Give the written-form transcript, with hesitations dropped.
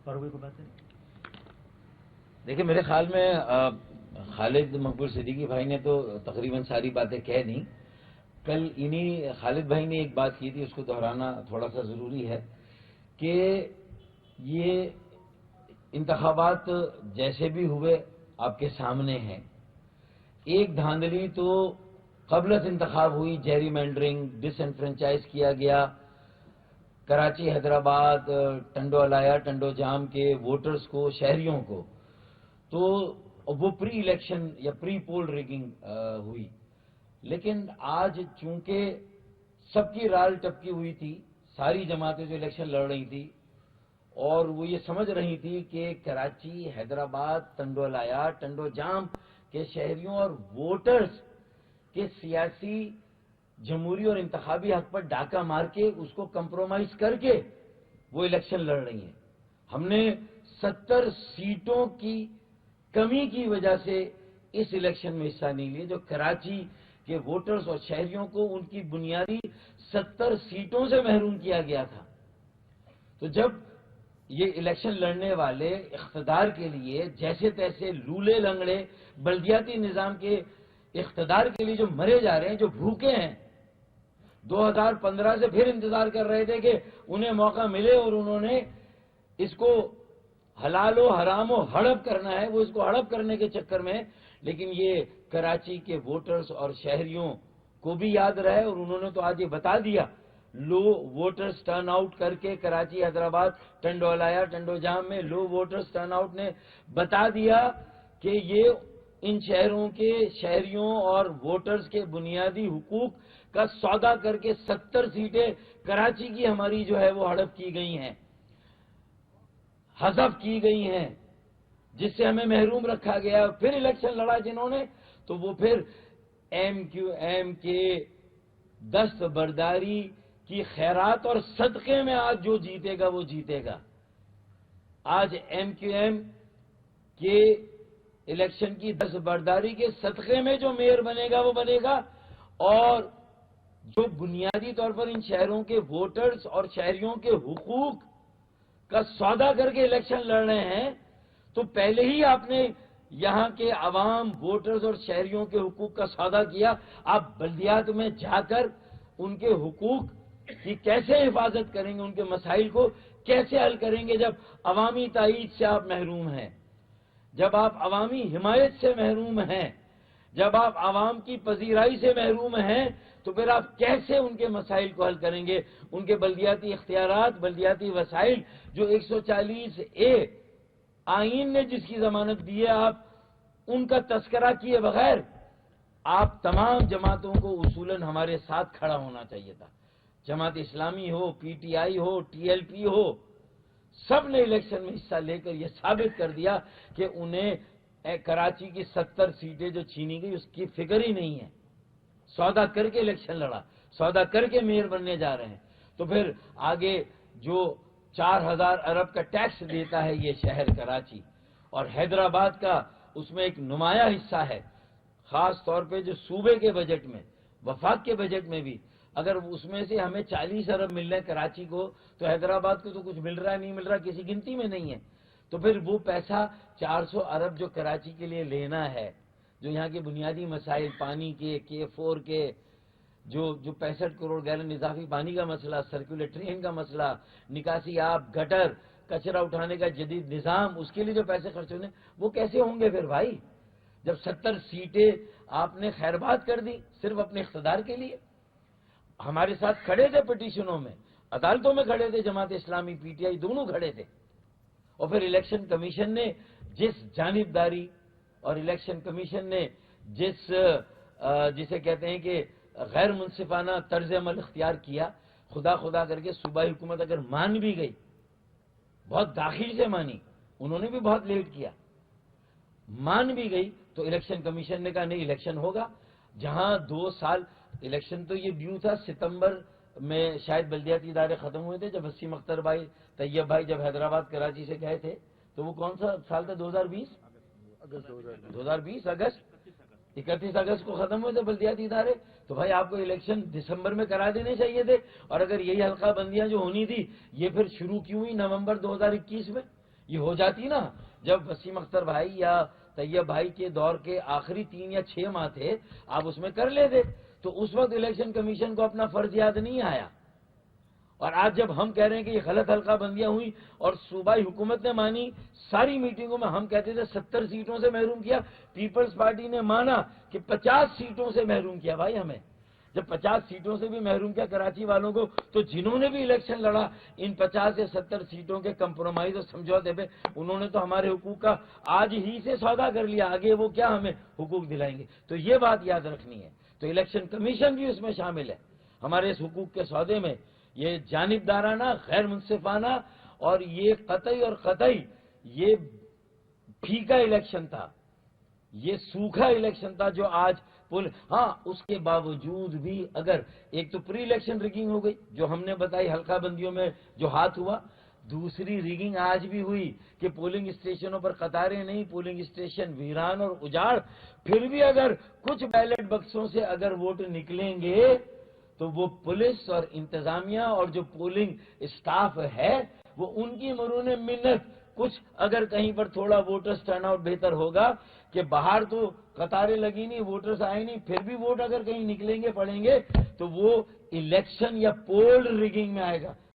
فاروق کو بات ہے. دیکھیں میرے خیال میں خالد مقبول صدیقی بھائی نے تو تقریباً ساری باتیں کہہ دیں. کل انہی خالد بھائی نے ایک بات کی تھی، اس کو دہرانا تھوڑا سا ضروری ہے کہ یہ انتخابات جیسے بھی ہوئے آپ کے سامنے ہیں. ایک دھاندلی تو قبل از انتخاب ہوئی، جیری مینڈرنگ، ڈس انفرنچائز کیا گیا کراچی، حیدرآباد، ٹنڈو الایا، ٹنڈو جام کے ووٹرز کو، شہریوں کو. تو وہ پری الیکشن یا پری پول ریگنگ ہوئی. لیکن آج چونکہ سب کی رال ٹپکی ہوئی تھی، ساری جماعتیں جو الیکشن لڑ رہی تھی اور وہ یہ سمجھ رہی تھی کہ کراچی، حیدرآباد، ٹنڈو الایا، ٹنڈو جام کے شہریوں اور ووٹرز کے سیاسی، جمہوری اور انتخابی حق پر ڈاکہ مار کے اس کو کمپرومائز کر کے وہ الیکشن لڑ رہی ہیں. ہم نے 70 سیٹوں کی کمی کی وجہ سے اس الیکشن میں حصہ نہیں لیے، جو کراچی کے ووٹرز اور شہریوں کو ان کی بنیادی 70 سیٹوں سے محروم کیا گیا تھا. تو جب یہ الیکشن لڑنے والے اقتدار کے لیے جیسے تیسے لولے لنگڑے بلدیاتی نظام کے اقتدار کے لیے جو مرے جا رہے ہیں، جو بھوکے ہیں، 2015 سے پھر انتظار کر رہے تھے کہ انہیں موقع ملے اور انہوں نے اس کو حلال و حرام و ہڑپ کرنا ہے، وہ اس کو ہڑپ کرنے کے چکر میں. لیکن یہ کراچی کے ووٹرز اور شہریوں کو بھی یاد رہے اور انہوں نے تو آج یہ بتا دیا، لو ووٹرز ٹرن آؤٹ کر کے کراچی، حیدرآباد، ٹنڈو الایا، ٹنڈو جام میں لو ووٹرز ٹرن آؤٹ نے بتا دیا کہ یہ ان شہروں کے شہریوں اور ووٹرز کے بنیادی حقوق کا سودا کر کے 70 سیٹیں کراچی کی ہماری جو ہے وہ ہڑپ کی گئی ہیں، حذف کی گئی ہیں، جس سے ہمیں محروم رکھا گیا. پھر الیکشن لڑا جنہوں نے، تو وہ پھر ایم کیو ایم کے دست برداری کی خیرات اور صدقے میں آج جو جیتے گا وہ جیتے گا. آج ایم کیو ایم کے الیکشن کی دست برداری کے صدقے میں جو میئر بنے گا وہ بنے گا. اور جو بنیادی طور پر ان شہروں کے ووٹرز اور شہریوں کے حقوق کا سودا کر کے الیکشن لڑ رہے ہیں، تو پہلے ہی آپ نے یہاں کے عوام، ووٹرز اور شہریوں کے حقوق کا سودا کیا. آپ بلدیات میں جا کر ان کے حقوق کی کیسے حفاظت کریں گے، ان کے مسائل کو کیسے حل کریں گے جب عوامی تائید سے آپ محروم ہیں، جب آپ عوامی حمایت سے محروم ہیں، جب آپ عوام کی پذیرائی سے محروم ہیں، تو پھر آپ کیسے ان کے مسائل کو حل کریں گے؟ ان کے بلدیاتی اختیارات، بلدیاتی وسائل جو 140A آئین نے جس کی ضمانت دی ہے، آپ ان کا تذکرہ کیے بغیر آپ تمام جماعتوں کو اصولاً ہمارے ساتھ کھڑا ہونا چاہیے تھا. جماعت اسلامی ہو، پی ٹی آئی ہو، ٹی ایل پی ہو، سب نے الیکشن میں حصہ لے کر یہ ثابت کر دیا کہ انہیں کراچی کی 70 سیٹیں جو چھینی گئی اس کی فکر ہی نہیں ہے. سودا کر کے الیکشن لڑا، سودا کر کے میئر بننے جا رہے ہیں. تو پھر آگے جو 4000 ارب کا ٹیکس دیتا ہے یہ شہر کراچی، اور حیدرآباد کا اس میں ایک نمایاں حصہ ہے، خاص طور پہ جو صوبے کے بجٹ میں، وفاق کے بجٹ میں بھی اگر اس میں سے ہمیں 40 ارب مل رہے ہیں کراچی کو، تو حیدرآباد کو تو کچھ مل رہا ہے نہیں مل رہا کسی گنتی میں نہیں ہے. تو پھر وہ پیسہ 400 ارب جو کراچی کے لیے لینا ہے، جو یہاں کے بنیادی مسائل، پانی کے K4 کے جو 65 کروڑ گیلن اضافی پانی کا مسئلہ، سرکولر ٹرین کا مسئلہ، نکاسی آب، گٹر، کچرا اٹھانے کا جدید نظام، اس کے لیے جو پیسے خرچ ہونے، وہ کیسے ہوں گے پھر بھائی؟ جب 70 سیٹیں آپ نے خیرباد کر دی صرف اپنے اقتدار کے لیے. ہمارے ساتھ کھڑے تھے پٹیشنوں میں، عدالتوں میں کھڑے تھے، جماعت اسلامی، پی ٹی آئی دونوں کھڑے تھے. اور پھر الیکشن کمیشن نے جس جانبداری اور الیکشن کمیشن نے جسے کہتے ہیں کہ غیر منصفانہ طرز عمل اختیار کیا، خدا کر کے صوبائی حکومت اگر مان بھی گئی، بہت داخل سے مانی، انہوں نے بھی بہت لیٹ کیا، مان بھی گئی، تو الیکشن کمیشن نے کہا نہیں الیکشن ہوگا. جہاں 2 سال الیکشن تو یہ ڈیو تھا، ستمبر میں شاید بلدیاتی ادارے ختم ہوئے تھے جب وسیم اختر بھائی، طیب بھائی جب حیدرآباد کراچی سے گئے تھے، تو وہ کون سا سال تھا؟ 2020 اگست، 31 اگست کو ختم ہوئے تھے بلدیاتی ادارے. تو بھائی آپ کو الیکشن دسمبر میں کرا دینے چاہیے تھے. اور اگر یہی حلقہ بندیاں جو ہونی تھی، یہ پھر شروع کیوں ہوئی نومبر 2021 میں؟ یہ ہو جاتی نا جب وسیم اختر بھائی یا طیب بھائی کے دور کے آخری 3 یا 6 ماہ تھے، آپ اس میں کر لیتے، تو اس وقت الیکشن کمیشن کو اپنا فرض یاد نہیں آیا۔ اور آج جب ہم کہہ رہے ہیں کہ یہ غلط حلقہ بندیاں ہوئی اور صوبائی حکومت نے مانی، ساری میٹنگوں میں ہم کہتے تھے 70 سیٹوں سے محروم کیا، پیپلز پارٹی نے مانا کہ 50 سیٹوں سے محروم کیا۔ بھائی ہمیں جب 50 سیٹوں سے بھی محروم کیا کراچی والوں کو، تو جنہوں نے بھی الیکشن لڑا ان 50 یا 70 سیٹوں کے کمپرومائز اور سمجھوتے پہ، انہوں نے تو ہمارے حقوق کا آج ہی سے سودا کر لیا، آگے وہ کیا ہمیں حقوق دلائیں گے۔ تو یہ بات یاد رکھنی ہے۔ تو الیکشن کمیشن بھی اس میں شامل ہے ہمارے اس حقوق کے سودے میں۔ یہ جانبدارانہ، غیر منصفانہ اور یہ قطعی اور قطعی یہ پھیکا الیکشن تھا، یہ سوکھا الیکشن تھا جو آج ہاں اس کے باوجود بھی اگر ایک تو پری الیکشن ریگنگ ہو گئی جو ہم نے بتائی حلقہ بندیوں میں جو ہاتھ ہوا، دوسری ریگنگ آج بھی ہوئی کہ پولنگ اسٹیشنوں پر قطاریں نہیں، پولنگ اسٹیشن ویران اور اجاڑ، پھر بھی اگر کچھ بیلٹ بکسوں سے اگر ووٹ نکلیں گے تو وہ پولیس اور انتظامیہ اور جو پولنگ اسٹاف ہے وہ ان کی مرہون منت، کچھ اگر کہیں پر تھوڑا ووٹرز ٹرن آؤٹ بہتر ہوگا کہ باہر تو قطاریں لگی نہیں، ووٹرز آئے نہیں، پھر بھی ووٹ اگر کہیں نکلیں گے پڑیں گے تو وہ الیکشن یا پول ریگنگ میں آئے گا۔